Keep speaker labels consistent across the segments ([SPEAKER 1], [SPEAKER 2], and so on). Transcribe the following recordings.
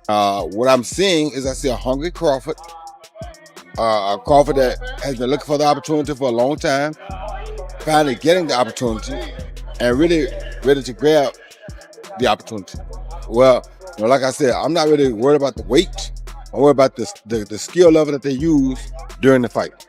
[SPEAKER 1] What I'm seeing is I see a hungry Crawford, a Crawford that has been looking for the opportunity for a long time, finally getting the opportunity, and really ready to grab the opportunity. Well, like I said, I'm not really worried about the weight. I'm worried about the skill level that they use during the fight.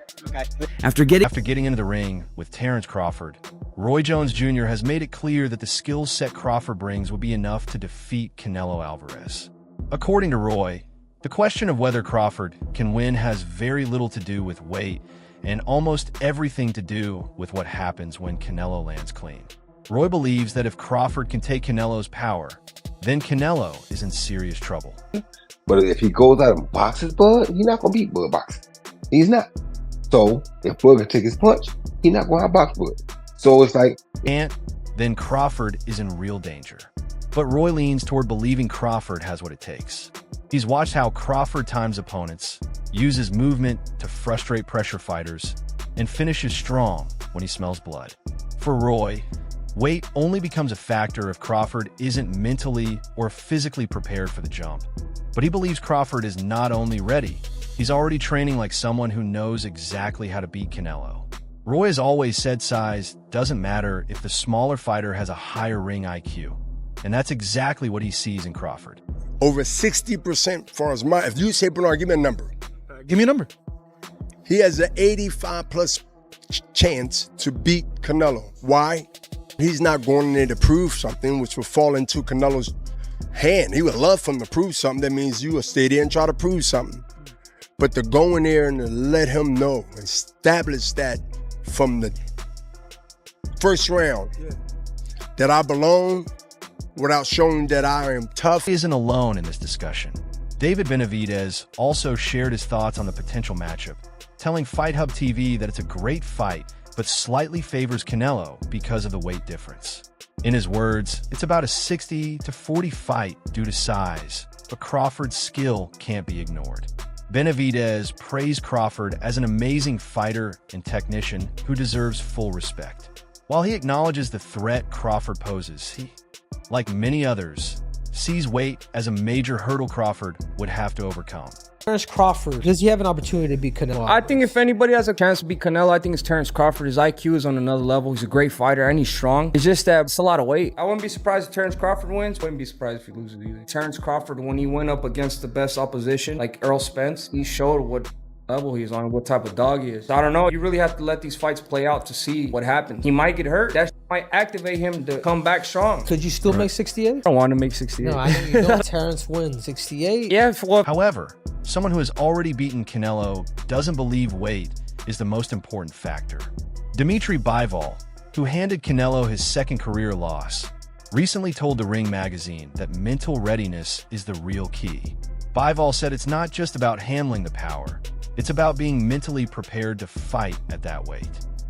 [SPEAKER 2] After getting into the ring with Terrence Crawford, Roy Jones Jr. has made it clear that the skill set Crawford brings will be enough to defeat Canelo Alvarez. According to Roy, the question of whether Crawford can win has very little to do with weight and almost everything to do with what happens when Canelo lands clean. Roy believes that if Crawford can take Canelo's power, then Canelo is in serious trouble.
[SPEAKER 3] But if he goes out and boxes Bud, he's not going to beat Bud boxing. He's not. So if Bud can take his punch, he's not going to outbox Bud. So it's like...
[SPEAKER 2] And then Crawford is in real danger. But Roy leans toward believing Crawford has what it takes. He's watched how Crawford times opponents, uses movement to frustrate pressure fighters, and finishes strong when he smells blood. For Roy, weight only becomes a factor if Crawford isn't mentally or physically prepared for the jump. But he believes Crawford is not only ready, he's already training like someone who knows exactly how to beat Canelo. Roy has always said size doesn't matter if the smaller fighter has a higher ring IQ. And that's exactly what he sees in Crawford.
[SPEAKER 4] Over 60% for as much. If you say, Bernard, give me a number.
[SPEAKER 5] Give me a number.
[SPEAKER 4] He has an 85+ chance to beat Canelo. Why? He's not going in there to prove something, which will fall into Canelo's hand. He would love for him to prove something. That means you will stay there and try to prove something. But to go in there and to let him know, establish that from the first round, that I belong, without showing that I am tough.
[SPEAKER 2] He isn't alone in this discussion. David Benavidez also shared his thoughts on the potential matchup, telling Fight Hub TV that it's a great fight, but slightly favors Canelo because of the weight difference. In his words, it's about a 60-40 fight due to size, but Crawford's skill can't be ignored. Benavidez praised Crawford as an amazing fighter and technician who deserves full respect. While he acknowledges the threat Crawford poses, he, like many others, sees weight as a major hurdle Crawford would have to overcome.
[SPEAKER 6] Terrence Crawford, does he have an opportunity to beat Canelo?
[SPEAKER 7] I think if anybody has a chance to beat Canelo, I think it's Terrence Crawford. His IQ is on another level. He's a great fighter and he's strong. It's just that it's a lot of weight. I wouldn't be surprised if Terrence Crawford wins. Wouldn't be surprised if he loses either. Terrence Crawford, when he went up against the best opposition, like Errol Spence, he showed what level he's on, what type of dog he is. So I don't know. You really have to let these fights play out to see what happens. He might get hurt. That might activate him to come back strong.
[SPEAKER 6] Could you still make 68?
[SPEAKER 7] I don't want to make 68.
[SPEAKER 6] No, I know you don't. Terrence wins 68.
[SPEAKER 7] Yeah.
[SPEAKER 2] However, someone who has already beaten Canelo doesn't believe weight is the most important factor. Dimitri Bivol, who handed Canelo his second career loss, recently told The Ring magazine that mental readiness is the real key. Bivol said it's not just about handling the power, it's about being mentally prepared to fight at that weight.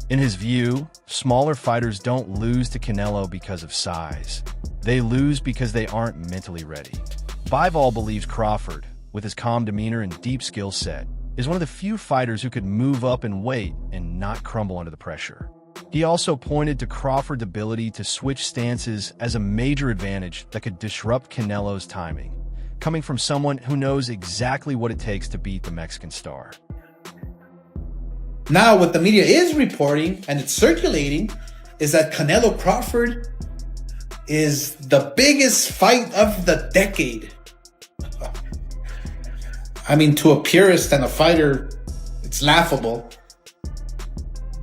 [SPEAKER 2] In his view, smaller fighters don't lose to Canelo because of size. They lose because they aren't mentally ready. Bivol believes Crawford, with his calm demeanor and deep skill set, is one of the few fighters who could move up in weight and not crumble under the pressure. He also pointed to Crawford's ability to switch stances as a major advantage that could disrupt Canelo's timing, coming from someone who knows exactly what it takes to beat the Mexican star.
[SPEAKER 5] Now, what the media is reporting, and it's circulating, is that Canelo Crawford is the biggest fight of the decade. I mean, to a purist and a fighter, it's laughable.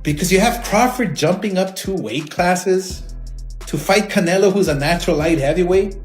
[SPEAKER 5] Because you have Crawford jumping up 2 weight classes to fight Canelo, who's a natural light heavyweight.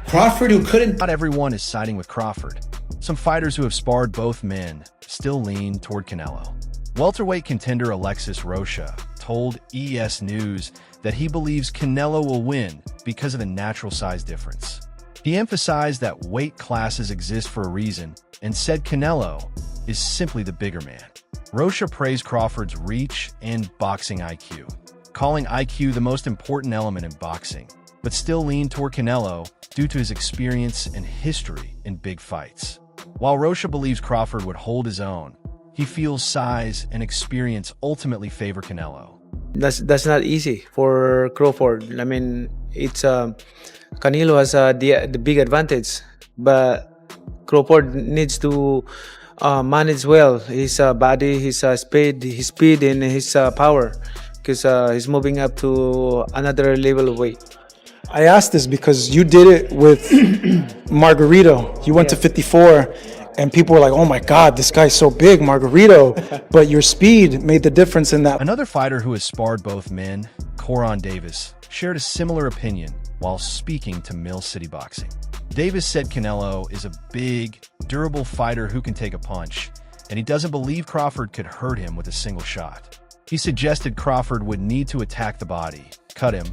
[SPEAKER 5] Crawford, who couldn't...
[SPEAKER 2] Not everyone is siding with Crawford. Some fighters who have sparred both men still lean toward Canelo. Welterweight contender Alexis Rocha told ES News that he believes Canelo will win because of the natural size difference. He emphasized that weight classes exist for a reason and said Canelo is simply the bigger man. Rocha praised Crawford's reach and boxing IQ, calling IQ the most important element in boxing, but still leaned toward Canelo due to his experience and history in big fights. While Rocha believes Crawford would hold his own, he feels size and experience ultimately favor Canelo.
[SPEAKER 8] That's not easy for Crawford. I mean, it's Canelo has the big advantage, but Crawford needs to manage well his body, his speed, and his power, because he's moving up to another level of weight.
[SPEAKER 9] I asked this because you did it with Margarito. You went to 54, and people were like, "Oh my God, this guy's so big, Margarito." But your speed made the difference in that.
[SPEAKER 2] Another fighter who has sparred both men, Gervonta Davis, shared a similar opinion while speaking to Mill City Boxing. Davis said Canelo is a big, durable fighter who can take a punch, and he doesn't believe Crawford could hurt him with a single shot. He suggested Crawford would need to attack the body, cut him,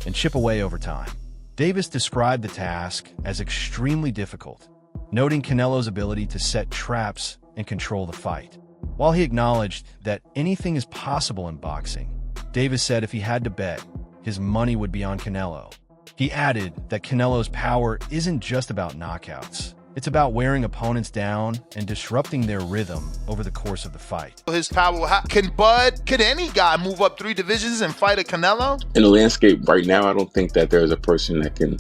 [SPEAKER 2] and chip away over time. Davis described the task as extremely difficult, noting Canelo's ability to set traps and control the fight. While he acknowledged that anything is possible in boxing, Davis said if he had to bet, his money would be on Canelo. He added that Canelo's power isn't just about knockouts. It's about wearing opponents down and disrupting their rhythm over the course of the fight.
[SPEAKER 10] His power, could any guy move up 3 divisions and fight a Canelo?
[SPEAKER 11] In the landscape right now, I don't think that there's a person that can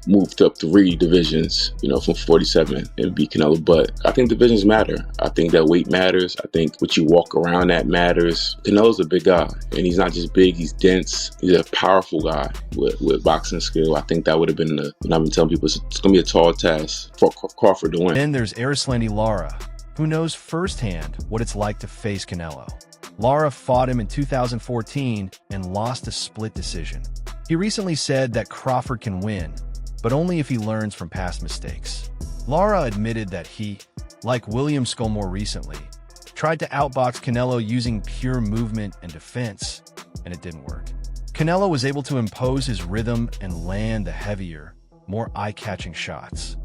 [SPEAKER 11] move up 3 divisions, from 47 and beat Canelo. But I think divisions matter. I think that weight matters. I think what you walk around at matters. Canelo's a big guy, and he's not just big, he's dense. He's a powerful guy with boxing skill. I think that would have been and I've been telling people it's going to be a tall task for Crawford to win.
[SPEAKER 2] Then there's Arislandi Lara, who knows firsthand what it's like to face Canelo. Lara fought him in 2014 and lost a split decision. He recently said that Crawford can win, but only if he learns from past mistakes. Lara admitted that he, like William Skull more recently, tried to outbox Canelo using pure movement and defense, and it didn't work. Canelo was able to impose his rhythm and land the heavier, more eye-catching shots.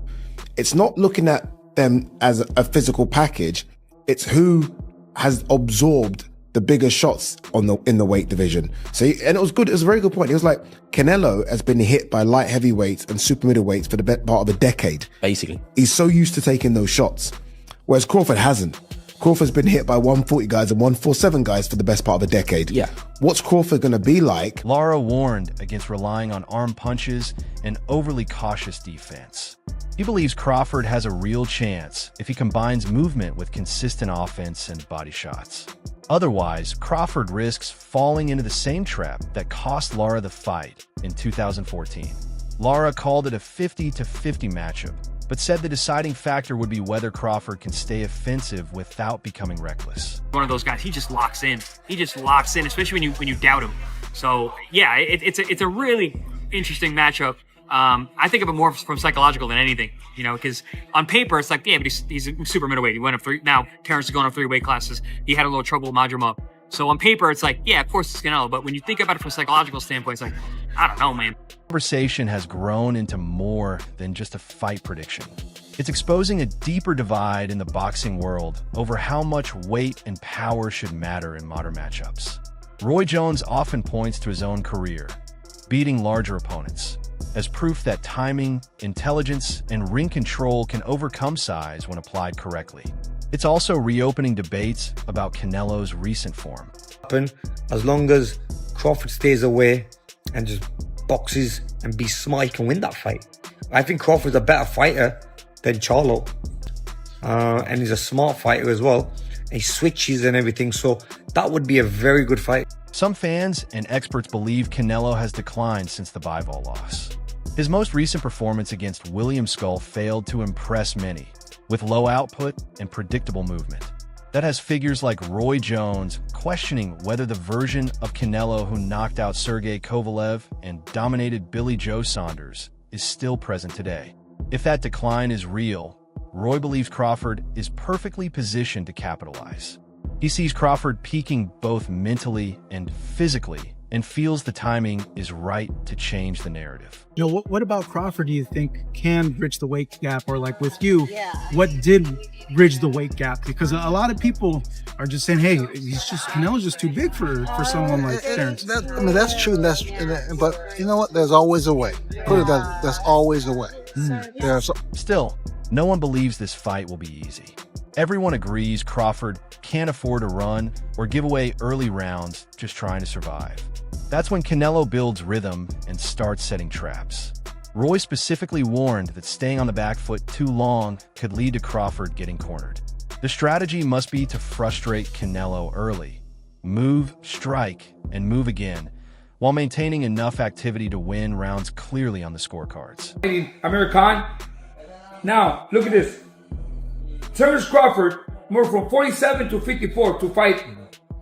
[SPEAKER 12] It's not looking at them as a physical package. It's who has absorbed the bigger shots in the weight division. And it was good. It was a very good point. It was like Canelo has been hit by light heavyweights and super middleweights for the best part of a decade.
[SPEAKER 13] Basically,
[SPEAKER 12] he's so used to taking those shots, whereas Crawford hasn't. Crawford's been hit by 140 guys and 147 guys for the best part of a decade.
[SPEAKER 13] Yeah.
[SPEAKER 12] What's Crawford going to be like?
[SPEAKER 2] Lara warned against relying on arm punches and overly cautious defense. He believes Crawford has a real chance if he combines movement with consistent offense and body shots. Otherwise, Crawford risks falling into the same trap that cost Lara the fight in 2014. Lara called it a 50-50 matchup, but said the deciding factor would be whether Crawford can stay offensive without becoming reckless.
[SPEAKER 14] One of those guys, he just locks in. He just locks in, especially when you doubt him. So yeah, it's a really interesting matchup. I think of it more from psychological than anything, because on paper it's like, yeah, but he's a super middleweight. He went up 3. Now Terrence is going up 3 weight classes. He had a little trouble with Majramov. So on paper it's like, yeah, of course it's Canelo. But when you think about it from a psychological standpoint, it's like, I don't know, man.
[SPEAKER 2] The conversation has grown into more than just a fight prediction. It's exposing a deeper divide in the boxing world over how much weight and power should matter in modern matchups. Roy Jones often points to his own career, beating larger opponents, as proof that timing, intelligence, and ring control can overcome size when applied correctly. It's also reopening debates about Canelo's recent form.
[SPEAKER 15] As long as Crawford stays away and just boxes and be smart, he can win that fight. I think Crawford's a better fighter than Charlo. And he's a smart fighter as well. He switches and everything, so that would be a very good fight.
[SPEAKER 2] Some fans and experts believe Canelo has declined since the Bivol loss. His most recent performance against William Skull failed to impress many, with low output and predictable movement. That has figures like Roy Jones questioning whether the version of Canelo who knocked out Sergey Kovalev and dominated Billy Joe Saunders is still present today. If that decline is real, Roy believes Crawford is perfectly positioned to capitalize. He sees Crawford peaking both mentally and physically and feels the timing is right to change the narrative.
[SPEAKER 16] What about Crawford do you think can bridge the weight gap? Or like with you, what did bridge the weight gap? Because a lot of people are just saying, hey, Canelo's just too big for someone like Terrence.
[SPEAKER 17] That's true. But you know what? There's always a way. Put it there's always a way.
[SPEAKER 2] Still, no one believes this fight will be easy. Everyone agrees Crawford can't afford to run or give away early rounds just trying to survive. That's when Canelo builds rhythm and starts setting traps. Roy specifically warned that staying on the back foot too long could lead to Crawford getting cornered. The strategy must be to frustrate Canelo early. Move, strike, and move again, while maintaining enough activity to win rounds clearly on the scorecards.
[SPEAKER 13] American. Now, look at this. Terence Crawford moved from 47 to 54 to fight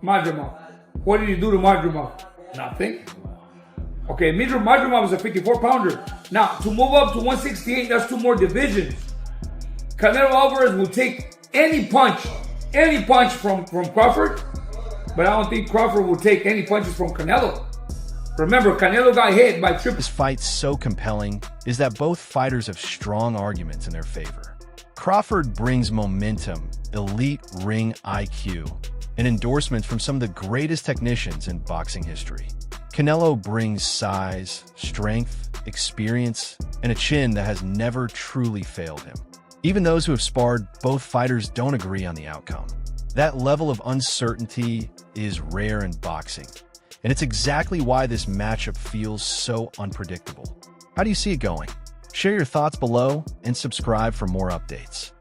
[SPEAKER 13] Madrimov. What did he do to Madrimov? Nothing. Okay, Madrimov was a 54-pounder. Now, to move up to 168, that's 2 more divisions. Canelo Alvarez will take any punch from Crawford, but I don't think Crawford will take any punches from Canelo. Remember, Canelo got hit by triple.
[SPEAKER 2] This fight's so compelling is that both fighters have strong arguments in their favor. Crawford brings momentum, elite ring IQ, and endorsements from some of the greatest technicians in boxing history. Canelo brings size, strength, experience, and a chin that has never truly failed him. Even those who have sparred both fighters don't agree on the outcome. That level of uncertainty is rare in boxing, and it's exactly why this matchup feels so unpredictable. How do you see it going? Share your thoughts below and subscribe for more updates.